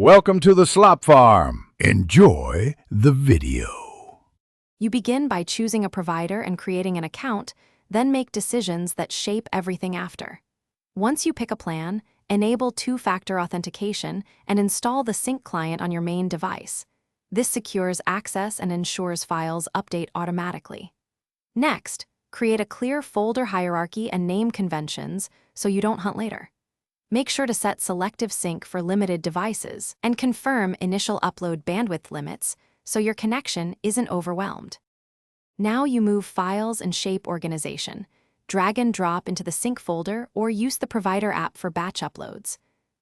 Welcome to the Slop Farm. Enjoy the video. You begin by choosing a provider and creating an account, then make decisions that shape everything after. Once you pick a plan, enable two-factor authentication and install the sync client on your main device. This secures access and ensures files update automatically. Next, create a clear folder hierarchy and name conventions so you don't hunt later. Make sure to set selective sync for limited devices and confirm initial upload bandwidth limits so your connection isn't overwhelmed. Now you move files and shape organization, drag and drop into the sync folder or use the provider app for batch uploads.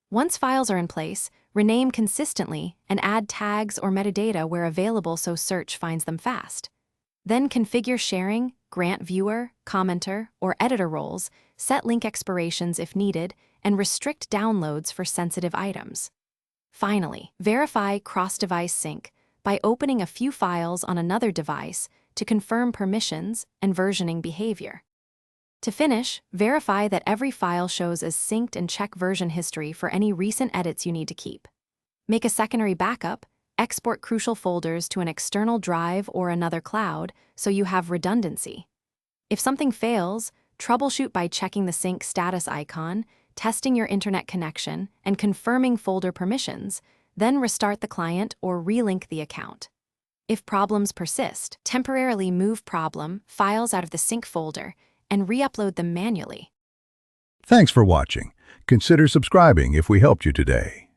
Once files are in place, rename consistently and add tags or metadata where available so search finds them fast. Then configure sharing, grant viewer, commenter, or editor roles, set link expirations if needed, and restrict downloads for sensitive items. Finally, verify cross-device sync by opening a few files on another device to confirm permissions and versioning behavior. To finish, verify that every file shows as synced and check version history for any recent edits you need to keep. Make a secondary backup, export crucial folders to an external drive or another cloud so you have redundancy. If something fails, troubleshoot by checking the sync status icon, testing your internet connection, and confirming folder permissions, then restart the client or relink the account. If problems persist, temporarily move problem files out of the sync folder and re-upload them manually. Thanks for watching. Consider subscribing if we helped you today.